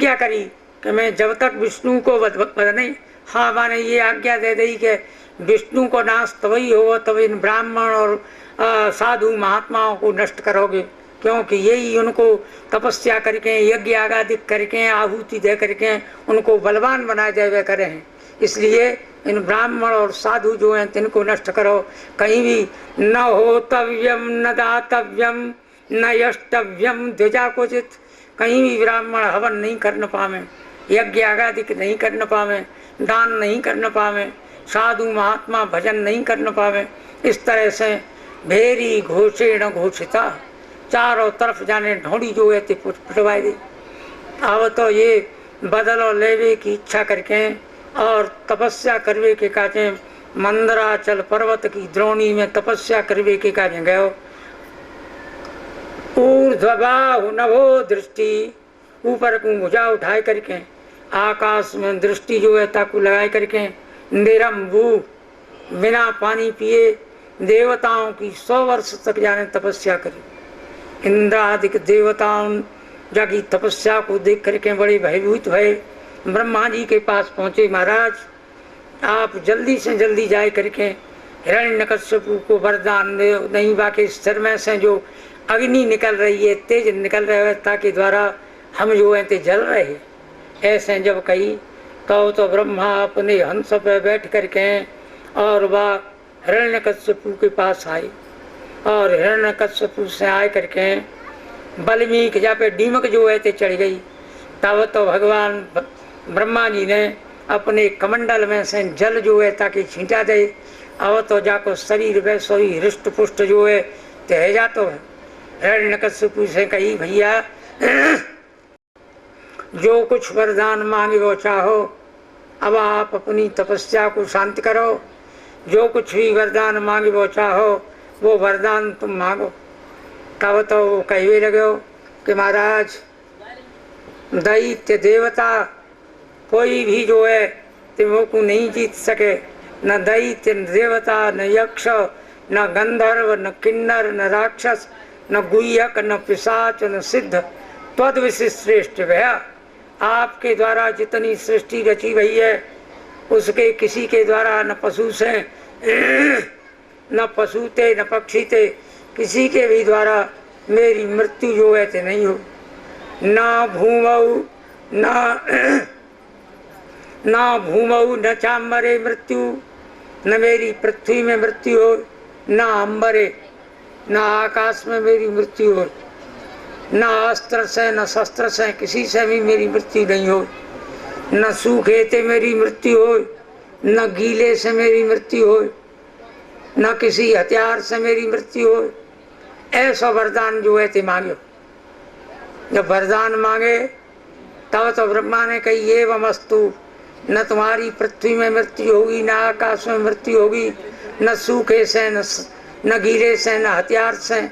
प्रतिज्ञा करी कि मैं जब तक विष्णु को नहीं, हाँ माने ये आज्ञा दे दी कि विष्णु को नाश तभी होगा तब इन ब्राह्मण और साधु महात्माओं को नष्ट करोगे, क्योंकि यही उनको तपस्या करके यज्ञ आगादिक करके आहुति दे करके उनको बलवान बनाए जावे करे हैं। इसलिए इन ब्राह्मण और साधु जो हैं तिनको नष्ट करो। कहीं भी न होतव्यम न दातव्यम न यष्टव्यम द्विजाकोचित, कहीं भी ब्राह्मण हवन नहीं कर न पावे, यज्ञ आगादिक नहीं कर न पावे, दान नहीं कर न पावे, साधु महात्मा भजन नहीं कर न पावे। इस तरह से भेरी घोषेण घोषिता, चारों तरफ जाने ढोड़ी जो है पिटवाई दी। अब तो ये बदलो लेवे की इच्छा करके और तपस्या करवे के काजे मंदराचल पर्वत की द्रोणी में तपस्या करवे के काजे गयो। ऊर्ध्वबाहु नभो दृष्टि, ऊपर को भुजा उठाए करके आकाश में दृष्टि जो है ताकू लगाए करके निरंबू बिना पानी पिए देवताओं की 100 वर्ष तक जाने तपस्या करी। इंद्रादिक देवताओं जाकी तपस्या को देख करके बड़े भयभीत भये। ब्रह्मा जी के पास पहुंचे, महाराज आप जल्दी से जल्दी जाए करके हिरण्यकश्यप को वरदान दे, नहीं बाकी सिर में से जो अग्नि निकल रही है, तेज निकल रहा है, ताकि द्वारा हम जो है ते जल रहे। ऐसे जब कही तो ब्रह्मा अपने हंस पे बैठ करके और वह हिरण्यकश्यप के पास आए और हिरण्यकश्यप से आए करके बल्मीक जा पे डीमक जो है ते चढ़ गई। तब तो भगवान ब्रह्मा जी ने अपने कमंडल में से जल जो है ताकि छींटा दे। अब तो जाको शरीर वैसो ही हृष्ट पुष्ट जो है ते जातो है। हिरण्यकश्यप से कही भैया जो कुछ वरदान मांगे वो चाहो, अब आप अपनी तपस्या को शांत करो, जो कुछ भी वरदान मांगे वो चाहो वो वरदान तुम मांगो। तब तो वो कहवे लगे कि महाराज दैत्य देवता कोई भी जो है तुमको को नहीं जीत सके, न दैत्य न देवता न यक्ष न गंधर्व न किन्नर न राक्षस न गुह्यक न पिशाच न सिद्ध त्वद विशिष्ट श्रेष्ठ भया। आपके द्वारा जितनी सृष्टि रची गई है उसके किसी के द्वारा न पशु से न पशु थे न पक्षी थे, किसी के भी द्वारा मेरी मृत्यु जो है ते नहीं हो। न भूमौ न चाम्बरे मृत्यु, न मेरी पृथ्वी में मृत्यु हो, न अंबरे न आकाश में मेरी मृत्यु हो, न अस्त्र से न शस्त्र से किसी से भी मेरी मृत्यु नहीं हो, न सूखे से मेरी मृत्यु हो, न गीले से मेरी मृत्यु हो, न किसी हथियार से मेरी मृत्यु हो। ऐसा वरदान जो है ते मांगो। जब वरदान मांगे तब तो ब्रह्मा ने कही एवमस्तु, न तुम्हारी पृथ्वी में मृत्यु होगी, न आकाश में मृत्यु होगी, न सूखे से न गीले से न हथियार से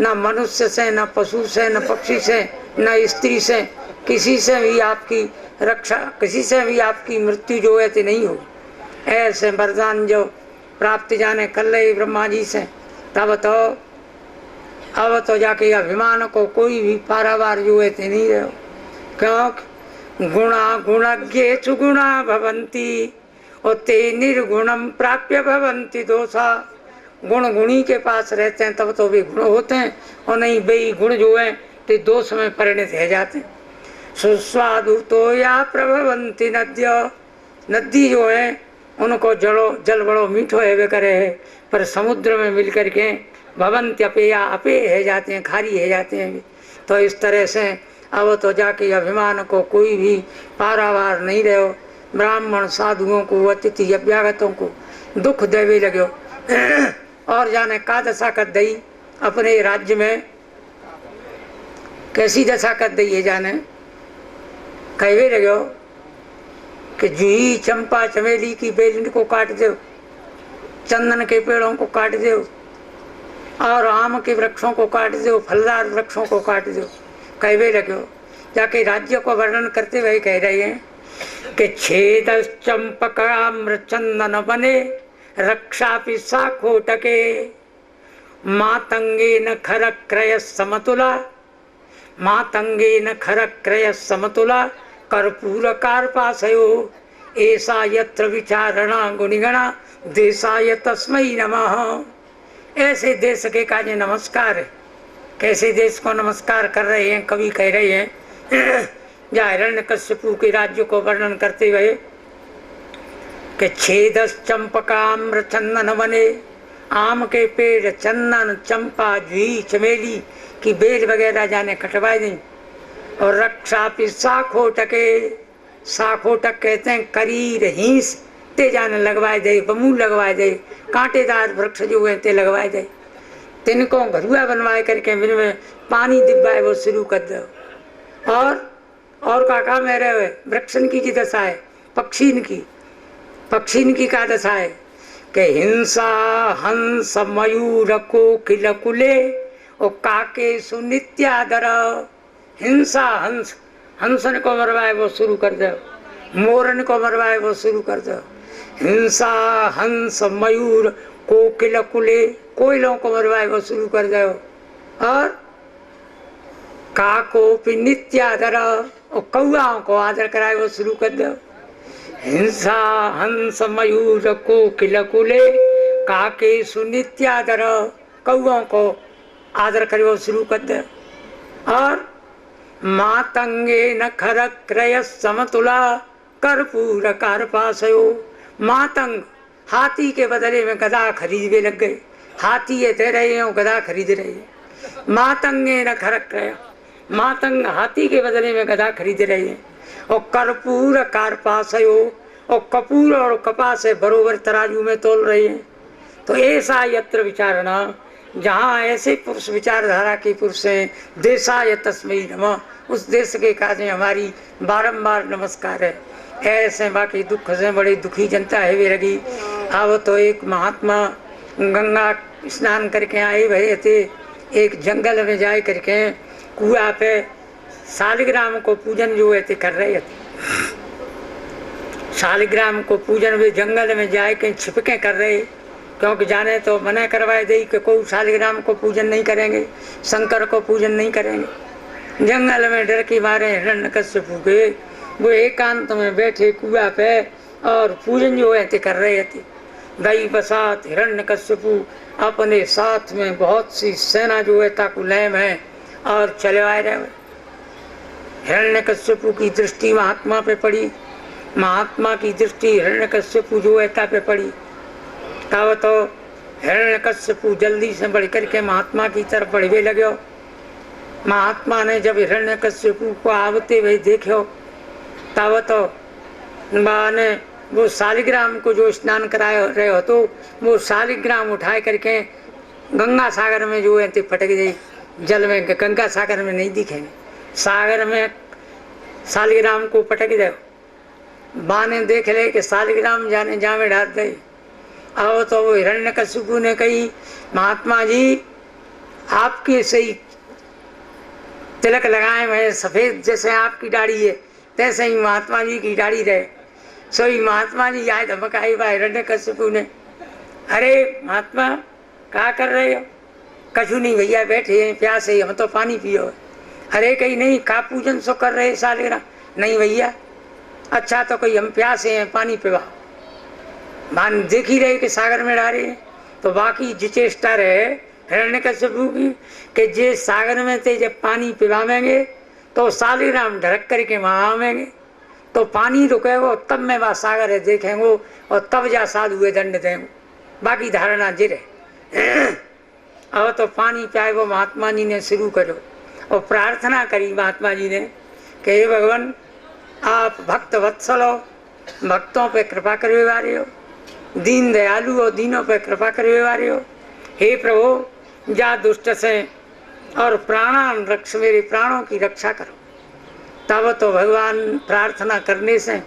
न मनुष्य से न पशु से न पक्षी से न स्त्री से, किसी से भी आपकी रक्षा, किसी से भी आपकी मृत्यु जो है नहीं हो। ऐसे वरदान जो प्राप्त जाने कर ले ब्रह्मा जी से, तब तो अब तो जाके अभिमान को कोई भी पारावार जो है नहीं रहो। क्यों गुणा गुणज्ञे सुगुणा भवंती और ते निर्गुणम प्राप्य भवंती दोषा। गुण गुणी के पास रहते हैं तब तो वे गुण होते हैं, और नहीं वे गुण जो है तो दोष में परिणत हो जाते हैं। सुस्वादु तो या प्रभवंती नद्य, नदी जो है उनको जल बड़ो मीठो है वे करे है, पर समुद्र में मिल करके भवंती अपेया अपे है जाते हैं, खारी है जाते हैं। तो इस तरह से अब तो जाके अभिमान को कोई भी पारावार नहीं रहो। ब्राह्मण साधुओं को अतिथि अभ्यागतों को दुख देवे लगे और जाने का दशा कर दई अपने राज्य में, कैसी दशा कर दई है जाने। कहवे लगे कि जूही चंपा चमेली की बेलन को काट दो, चंदन के पेड़ों को काट दो और आम के वृक्षों को काट दो, फलदार वृक्षों को काट दो। कहवे लगे जाके राज्य को वर्णन करते हुए कह रहे हैं कि छेद चंपकाम्र चंदन बने रक्षा पिसा खोटके मातंगे न खर क्रय समतुला मातंगे न खर क्रय समतुला कर्पूर कार्पासयो ऐसा यत्र विचारणा गुणिगणा देशाय तस्मै नमः। ऐसे देश के काजे नमस्कार है। कैसे देश को नमस्कार कर रहे हैं? कवि कह रहे हैं या हिरण्यकश्यपु के राज्य को वर्णन करते हुए कि छेदस चंपकाम्र चंदन बने, आम के पेड़ चंदन चंपा जूही चमेली की बेल वगैरह जाने कटवाए नहीं। और रक्षा पे साखोटके, साखोटक कहते हैं करीर हिंस ते जाने लगवाए दे, बमूल लगवाए दे, कांटेदार वृक्ष जो है ते लगवाए दे, तिनको घरुआ बनवाए करके में पानी दिब्बाए वो शुरू कर दो। और का काम है रहे वृक्षन की दशा है, पक्षीन की का दशा है कि हिंसा हंस मयूर कोकिल कुले और काके सुनित्यादर। हिंसा हंस, हंसन को मरवाए वो शुरू कर दो, मोरन को मरवाए वो शुरू कर दो। हिंसा हंस मयूर कोकिल कुले, कोयलों को मरवाए वो शुरू कर दो। और काको पे नित्यादर और कौआओं को आदर कराए वो शुरू कर दो। हिंसा हंस मयूर कोकिल कुले काके सुनित्यादर, कौओं को आदर करे वो शुरू कर दो। और मातंगे न खर क्रय समतुला कर्पूर कार्पासयो। मातंग हाथी के बदले में गधा खरीदने लग गए, हाथी ये दे रहे हैं गधा खरीद रहे हैं। मातंगे न खर क्रय, मातंग हाथी के बदले में गधा खरीद रहे हैं। और कर्पूर कार्पासयो, और कपूर और कपास से बरोबर तराजू में तोल रहे हैं। तो ऐसा यत्र विचारणा, जहाँ ऐसे पुरुष विचारधारा के पुरुष हैं, देशाय तस्मै नमः, उस देश के काजे हमारी बारंबार नमस्कार है। ऐसे बाकी दुख से बड़ी दुखी जनता है वे लगी। अब तो एक महात्मा गंगा स्नान करके आए भरे थे, एक जंगल में जाए करके कुआ पे शालिग्राम को पूजन जो है कर रहे थे। शालिग्राम को पूजन वे जंगल में जाए कहीं छिपके कर रहे, क्योंकि जाने तो मना करवाए दे कि कोई शालिग्राम को पूजन नहीं करेंगे, शंकर को पूजन नहीं करेंगे। जंगल में डर के मारे हिरण्यकश्यपु के वो एकांत में बैठे कुआ पे और पूजन जो है कर रहे थे। गई बसात हिरण्यकश्यपु अपने साथ में बहुत सी सेना जो है ताकू लैम है और चले आए रहे। हिरण्यकश्यपु की दृष्टि महात्मा पे पड़ी, महात्मा की दृष्टि हिरण्यकश्यपु जो है पे पड़ी। तब तो हिरण्यकश्यपु जल्दी से बढ़ करके महात्मा की तरफ बढ़ने लगे। महात्मा ने जब हिरण्यकश्यपु को आवते हुए देखो, तब तो माने वो शालिग्राम को जो स्नान कराए रहे हो तो वो शालिग्राम उठाए करके गंगा सागर में जो है पटक गई। जल में गंगा सागर में नहीं दिखेंगे, सागर में शालिग्राम को पटक दे। बाने देख ले कि शालिग्राम जाने जामे डाल दे। अब तो वो हिरण्यकश्यपु ने कही, महात्मा जी आपके सही तिलक लगाए हुए सफेद जैसे आपकी दाढ़ी है, तैसे ही महात्मा जी की दाढ़ी रहे। सोई महात्मा जी आए धमकाई बा हिरण्यकश्यपु ने, अरे महात्मा क्या कर रहे हो? कछु नहीं भैया, बैठे हैं प्यासे, हम तो पानी पियो। अरे कहीं नहीं, का पूजन सो कर रहे शालिग्राम? नहीं भैया। अच्छा तो कोई हम प्यासे हैं, पानी पिवाओ। मान देख ही रहे कि सागर में डाले हैं। तो बाकी जिचेष्टा रहे हिरण्यकश्यपु की कि जे सागर में थे जब पानी पिवावेंगे तो शालिग्राम ढरक करके वहाँ आवेंगे, तो पानी रुकेगा तब मैं वह सागर है देखेंगे और तब जा साधु हुए दंड देंगे। बाकी धारणा जिरे अब तो पानी पियाए वो महात्मा जी ने शुरू करो और प्रार्थना करी महात्मा जी ने कि हे भगवान आप भक्त वत्सल हो, भक्तों पे कृपा करने वाले हो, दीन दयालु हो, दीनों पे कृपा करने वाले हो। हे प्रभु जा दुष्ट से और प्राणान रक्ष, मेरे प्राणों की रक्षा करो। तब तो भगवान प्रार्थना करने से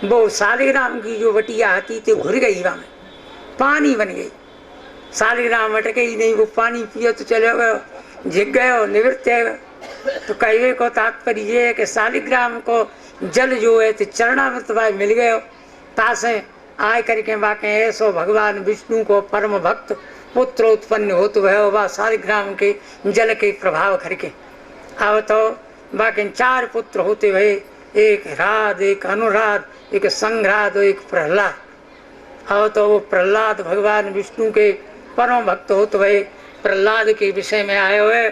वो शालिग्राम की जो बटिया आती थी घुर गई, वहाँ में पानी बन गई। शालिग्राम अटके ही नहीं, वो पानी पियो तो चले गए, झिक गए, निवृत्त है। तो कहवे को तात्पर्य ये है कि शालिग्राम को जल जो है तो चरणामृत भाई मिल गए, तासे आय करके बाके ऐसो भगवान विष्णु को परम भक्त पुत्र उत्पन्न हो तो वह शालिग्राम के जल के प्रभाव करके। अब तो बाकी 4 पुत्र होते हुए, एक राध, एक अनुराध, एक संघराध और एक प्रहलाद। अब तो वो प्रहलाद भगवान विष्णु के परम भक्त होते हुए प्रहलाद के विषय में आए हुए,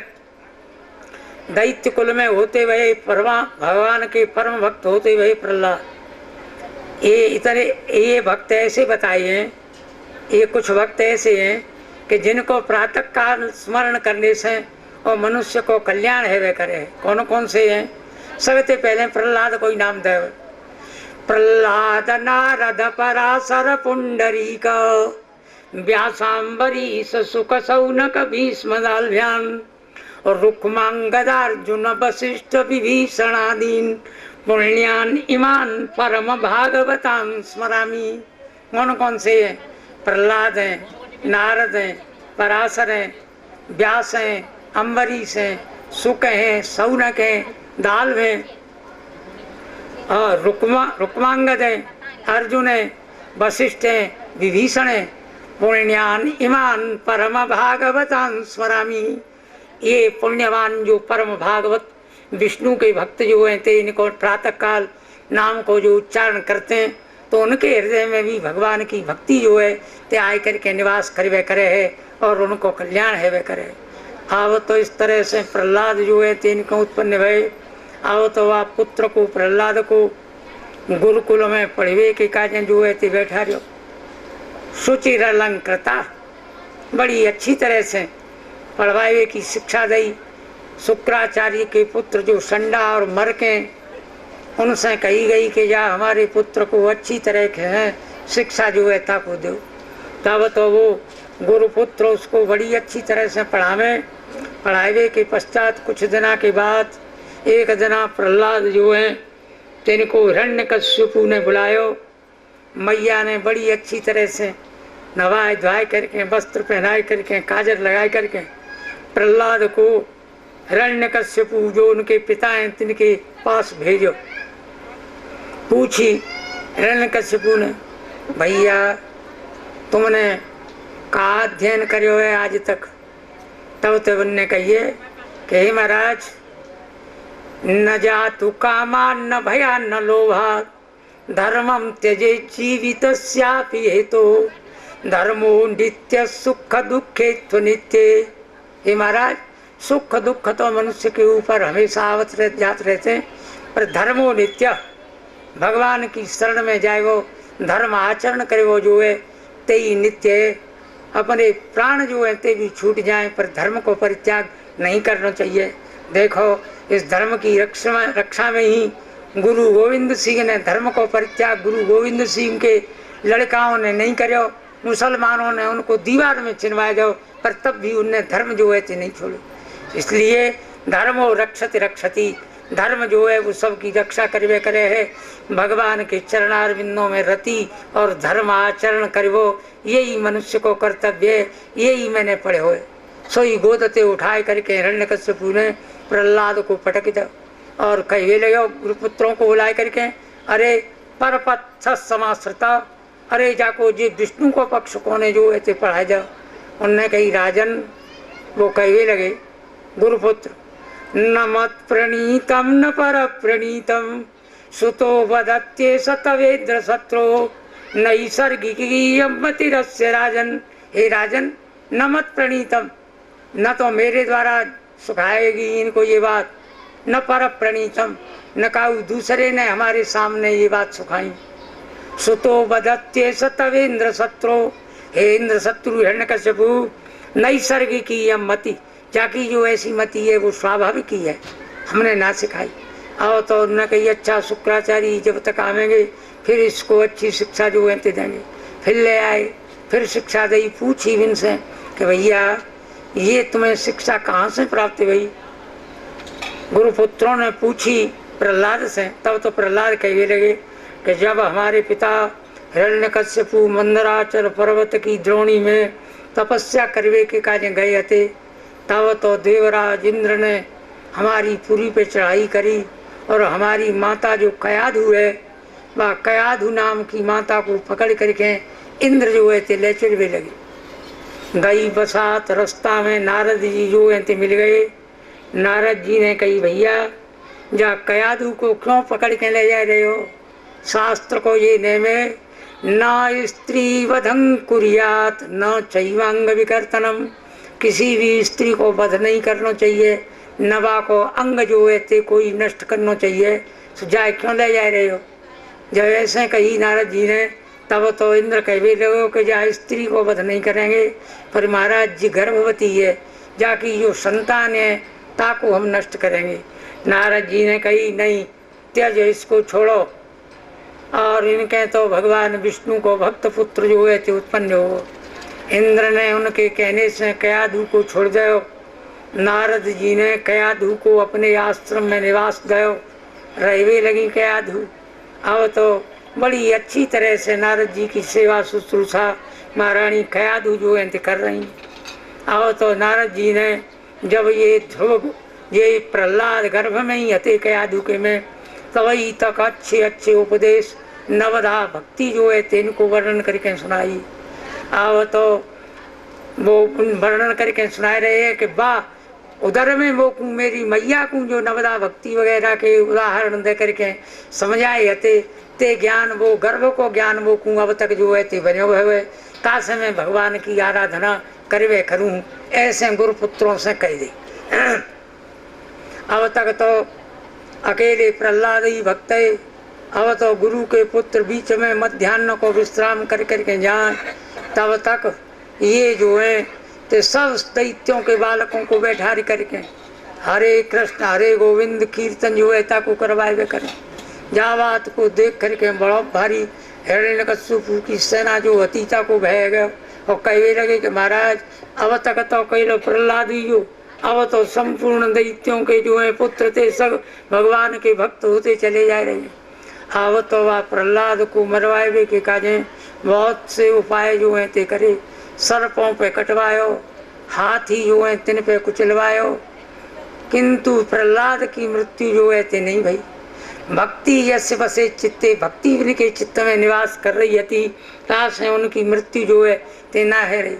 दैत्य कुल में होते हुए भगवान के परम भक्त होते हुए प्रहलाद। ये भक्त ऐसे बताए हैं, ये कुछ भक्त ऐसे हैं कि जिनको प्रातः काल स्मरण करने से और मनुष्य को कल्याण है वे करे। कौन कौन से हैं? सबसे पहले प्रहलाद को ही नाम दे। प्रहलाद नारद पराशर पुंडरीक व्यासांबरीश सुख सौनक भीष्म दाल्भ्यान और रुक्मांगदार्जुन वशिष्ठ विभीषणादीन पुण्यान इमान परम भागवतां स्मरामि। कौन कौन से हैं? प्रहलाद हैं, नारद हैं, पराशर हैं, व्यास हैं, अम्बरीश हैं, सुक हैं, सौनक हैं, दाल्भ हैं और रुक्मांगद हैं, अर्जुन हैं, वशिष्ठ हैं, विभीषण हैं, पुण्यान इमान परम भागवतां स्मरामि। ये पुण्यवान जो परम भागवत विष्णु के भक्त जो हैं ते इनको प्रातः काल नाम को जो उच्चारण करते हैं तो उनके हृदय में भी भगवान की भक्ति जो है ते आय करके निवास करे करे है और उनको कल्याण है वे करे। अब तो इस तरह से प्रहलाद जो है ते इनको उत्पन्न भय। अब तो वह पुत्र को प्रहलाद को गुरुकुल में पढ़वे के कार्य जो है ते बैठा रहो। सुचिर अलंकृता, बड़ी अच्छी तरह से पढ़वावे की शिक्षा दी। शुक्राचार्य के पुत्र जो संडा और मरके उनसे कही गई कि जा हमारे पुत्र को अच्छी तरह के शिक्षा जो है ताको दो। तब तो वो गुरुपुत्र उसको बड़ी अच्छी तरह से पढ़ावे के पश्चात कुछ दिना के बाद एक दिना प्रहलाद जो है तिनको हिरण्यकश्यपु ने बुलायो। मैया ने बड़ी अच्छी तरह से नवाए धोए करके वस्त्र पहनाए करके काजल लगाए करके प्रहलाद को हिरण्यकश्यपु जो उनके पिता हैं तिनके पास भेजो। पूछी हिरण्यकश्यपु ने, भैया तुमने कहा अध्ययन करो है आज तक? तब तब ने कहिए कि हे महाराज, न जातु कामान न भया न लोभा धर्मम त्यजे जीवितस्यापि हेतु धर्मो नित्य सुख दुखे नित्य। हे महाराज, सुख दुख तो मनुष्य के ऊपर हमेशा आवत जाते रहते हैं, पर धर्मो नित्य, भगवान की शरण में जाए वो धर्म आचरण करे वो जो है ते ही नित्य है। अपने प्राण जो है ते भी छूट जाएं पर धर्म को परित्याग नहीं करना चाहिए। देखो इस धर्म की रक्षा में ही गुरु गोविंद सिंह ने धर्म को परित्याग गुरु गोविंद सिंह के लड़काओं ने नहीं करो, मुसलमानों ने उनको दीवार में चिनवा दो पर तब भी उनने धर्म जो है नहीं छोड़ो। इसलिए धर्मो रक्षति रक्षति, धर्म जो है वो सबकी रक्षा करवे करे है। भगवान के चरणारविंदों में रति और धर्म आचरण करवो, यही मनुष्य को कर्तव्य है। यही मैंने पढ़े हुए। सोई गोदते उठाए करके हिरण्यकश्यपु ने प्रहलाद को पटक दिया और कहे लगे गुरुपुत्रों को बुलाए करके, अरे परपथ समाश्रिता, अरे जाको जी विष्णु को पक्ष कोने जो है पढ़ाए जाओ। उनने कही राजन, वो कहे लगे गुरुपुत्र, न मत प्रणीतम न पर प्रणीतम सुतो वदत्ये सतवेद्र शत्रु नैसर्गिकीयमतिरस्य राजन। हे राजन, न मत प्रणीतम, न तो मेरे द्वारा सुखाएगी इनको ये बात, न पर प्रणीतम, न काऊ दूसरे ने हमारे सामने ये बात सुखाई। सुतो वदत्ये सतवेन्द्र शत्रु, हे इंद्र शत्रु हिरण्यकश्यपु, नैसर्गिकी मति, जाकी जो ऐसी मति है वो स्वाभाविक ही है, हमने ना सिखाई। आओ तो उन्होंने कही अच्छा शुक्राचार्य जब तक आवेंगे फिर इसको अच्छी शिक्षा जो है देंगे। फिर ले आए, फिर शिक्षा दी। पूछी इनसे कि भैया ये तुम्हें शिक्षा कहाँ से प्राप्त हुई? गुरुपुत्रों ने पूछी प्रहलाद से। तब तो प्रहलाद कहने लगे कि जब हमारे पिता हिरण्यकश्यपु मंदराचल पर्वत की द्रोणी में तपस्या करवे के कार्य गए थे, तब तो देवराज इंद्र ने हमारी पुरी पे चढ़ाई करी और हमारी माता जो कयाधु है, वह कयाधु नाम की माता को पकड़ करके इंद्र जो है ले चलवे लगे। गई बसात रास्ता में नारद जी जो है मिल गए। नारद जी ने कही भैया जा कयादू को क्यों पकड़ के ले जा रहे हो? शास्त्र को ये नेमे न स्त्री वधं कुर्यात न चैवांग विकर्तनम, किसी भी स्त्री को वध नहीं करना चाहिए, नवा को अंग जो है ते कोई नष्ट करना चाहिए, तो जाए क्यों ले जा रहे हो? जब ऐसे कही नारद जी ने तब तो इंद्र कहवे लगो कि जा स्त्री को वध नहीं करेंगे, पर महाराज जी गर्भवती है, जाकी जो संतान है ताको हम नष्ट करेंगे। नारद जी ने कही नहीं, त्यज इसको छोड़ो, और इनके तो भगवान विष्णु को भक्त पुत्र जो है उत्पन्न हो। इंद्र ने उनके कहने से कयाधु को छोड़ दो। नारद जी ने कयाधु को अपने आश्रम में निवास दो, रहवे लगी कयाधु। अब तो बड़ी अच्छी तरह से नारद जी की सेवा शुश्रूषा महारानी कयाधु जो है कर रही। अब तो नारद जी ने जब ये ध्रुव ये प्रहलाद गर्भ में ही हते कयाधु के में, तभी तक अच्छे अच्छे उपदेश नवधा भक्ति जो है इनको वर्णन करके सुनाई। अब तो वो वर्णन करके सुना रहे हैं कि वाह उधर में वो मेरी मैया को जो नवदा भक्ति वगैरह के उदाहरण दे करके समझाए हते ते ज्ञान वो गर्भ को ज्ञान वो को अब तक जो है ते बने हुए काश में भगवान की आराधना करवे करूं, ऐसे गुरु पुत्रों से कह दे। अब तक तो अकेले प्रहलाद ही भक्त है, अब तो गुरु के पुत्र बीच में मध्याह्न को विश्राम कर करके जाए, तब तक ये जो है तो सब दैत्यों के बालकों को बैठा करके हरे कृष्ण हरे गोविंद कीर्तन जो है ताको करवाए करें। जावात को देख करके बड़ा भारी हिरण्यकश्यप की सेना जो हतीता को भय गया और कहने लगे कि महाराज अब तक तो कह प्रहलाद ही जो, अब तो संपूर्ण दैत्यों के जो है पुत्र थे सब भगवान के भक्त होते चले जा रहे हैं। अब तो वह प्रहलाद को मरवाए के काजे बहुत से उपाय जो है ते करे, सर्पों पे कटवायो, हाथी जो है तिन पे कुचलवायो, किंतु प्रहलाद की मृत्यु जो है ते नहीं भई। भक्ति यस्य बसे चित्ते, भक्ति उनके चित्त में निवास कर रही थी, ताश है उनकी मृत्यु जो है ते ना है रही।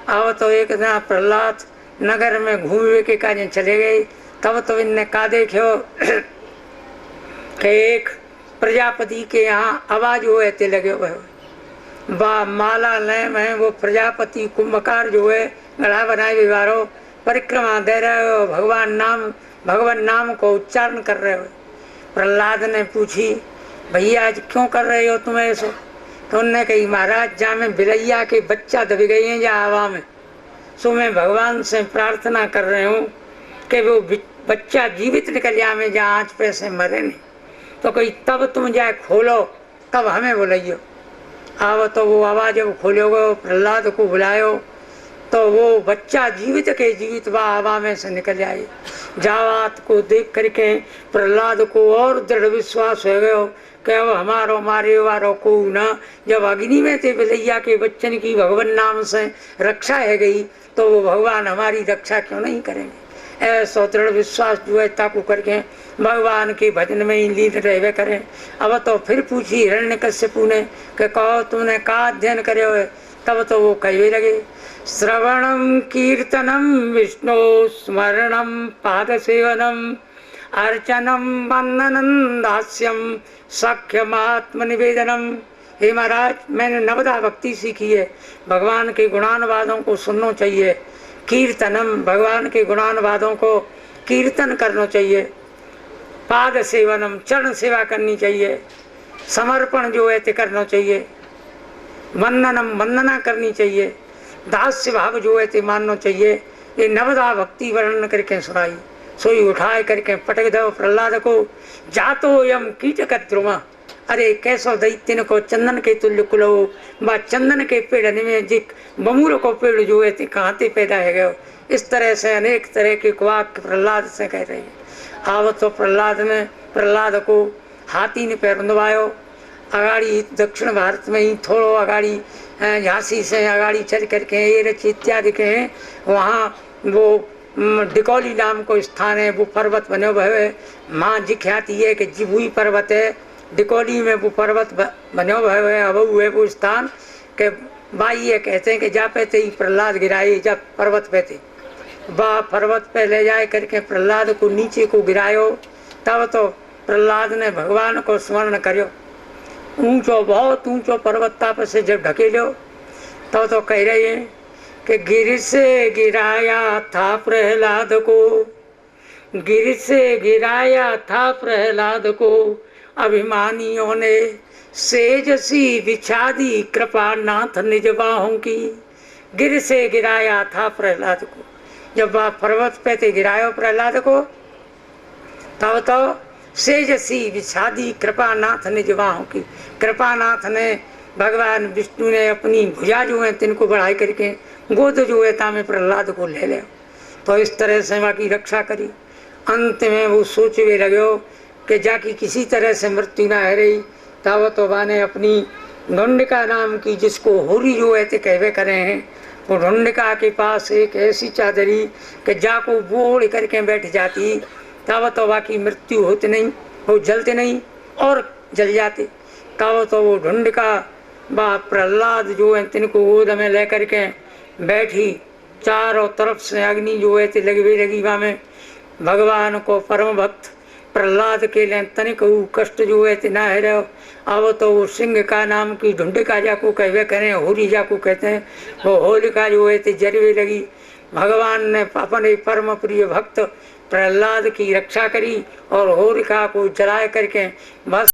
अब तो एक दिन प्रहलाद नगर में घूमने के काजे चले गए, तब तो इनने का देखो कि एक प्रजापति के यहाँ आवाज हुए ते लगे हुए बा माला लय में वो प्रजापति कुंभकार जो है गढ़ा बनाए विवारो परिक्रमा दे रहे हो, भगवान नाम को उच्चारण कर रहे हो। प्रहलाद ने पूछी भैया आज क्यों कर रहे हो तुम ऐसा? तो उनने कही महाराज जा में बिलैया के बच्चा दब गए हैं जा हवा में, सो मैं भगवान से प्रार्थना कर रहे हूँ कि वो बच्चा जीवित निकल जा में जा आँच पे से मरे नहीं। तो कही तब तुम जाए खोलो तब हमें बुलाइयो। अब तो वो आवाज जब खोलोगे प्रहलाद को बुलायो तो वो बच्चा जीवित के जीवित वह हवा में से निकल जाए। जावात को देख करके प्रहलाद को और दृढ़ विश्वास हो गयो कि अब हमारो मारे वारो को न, जब अग्नि में थे बिलैया के बच्चन की भगवान नाम से रक्षा है गई तो वो भगवान हमारी रक्षा क्यों नहीं करेंगे। ऐसा दृढ़ विश्वास जो है ताकू करके भगवान के भजन में ही लीन रहे करें। अब तो फिर पूछी हिरण्यकश्यपु ने कि कहो तुमने का अध्ययन करे हुए? तब तो वो कहवे लगे श्रवणम कीर्तनम विष्णु स्मरणम पाद सेवनम अर्चनम वंदनम दास्यम सख्यमात्म निवेदनम। हे महाराज मैंने नवदा भक्ति सीखी है, भगवान के गुणानुवादों को सुनना चाहिए, कीर्तनम भगवान के गुणानुवादों को कीर्तन करना चाहिए, पाद सेवनम चरण सेवा करनी चाहिए, समर्पण जो है ते करना चाहिए, वंदनम वंदना करनी चाहिए, दास्य भाव जो है ते मानना चाहिए। ये नवदा भक्ति वर्णन करके सुनाई। सोई उठाए करके पटक दो प्रहलाद को, जातो यम कीटक ध्रुवा। अरे कैसो दैत्यन को चंदन के तुल्य कुलो बा चंदन के पेड़ में जिक बमूल को पेड़ जो है कहाँ ते पैदा है गयो। इस तरह से अनेक तरह के वाक्य प्रहलाद से कह रहे हैं। अब तो प्रहलाद को हाथी ने पैर रुंधवायो। अगाड़ी दक्षिण भारत में ही थोड़ो अगाड़ी झांसी से अगाड़ी चल करके एरच इत्यादि के हैं, वहाँ वो डिकोली नाम को स्थान है, वो पर्वत बने हुए माँ जी ख्याति है कि जिभुई पर्वत है, डिकोली में वो पर्वत बने हुए अब हुए वो स्थान के बाई ये कहते हैं कि जा पे थे प्रहलाद गिराई जब पर्वत पे थे। वह पर्वत पे ले जाए करके प्रहलाद को नीचे को गिरायो। तब तो प्रहलाद ने भगवान को स्मरण करो। ऊंचो बहुत ऊंचो पर्वत ताप से जब ढकेलो तब तो कह रहे हैं कि गिर से गिराया था प्रहलाद को, गिर से गिराया था प्रहलाद को, अभिमानियों ने सेजसी बिछा दी कृपा नाथ निज बाहों की। गिर से गिराया था प्रहलाद को, जब वह पर्वत पे थे गिरायो प्रहलाद को, तब तो सेजसी बिछा दी कृपा नाथ निज बाहों की। कृपानाथ ने भगवान विष्णु ने अपनी भुजा जो है तिनको बढ़ाई करके गोद जो है तामे प्रहलाद को ले ले। तो इस तरह से वहाँ की रक्षा करी। अंत में वो सोचवे लगे कि जाकी किसी तरह से मृत्यु ना है रही। तब तो बाने अपनी ढूंढिका नाम की, जिसको होरी जो है कहवे करे हैं, वो ढूंढिका के पास एक ऐसी चादरी कि जाको बोड़ करके बैठ जाती, तब तो बाकी मृत्यु होती नहीं, वो जलते नहीं और जल जाते। तब तो वो ढूंढिका बा प्रहलाद जो है तिनको गोद में ले करके बैठी। चारों तरफ से अग्नि जो है लगी लगी वहाँ में। भगवान को परम भक्त प्रहलाद के लिए तनिक कष्ट जो है ना है रहो। अब तो वो सिंह का नाम की ढूंढिका जाको कहवे करें, होरी जाको कहते हैं, वो होलिका जो है जरवे लगी। भगवान ने अपने परम प्रिय भक्त प्रहलाद की रक्षा करी और होलिका को जलाए करके बस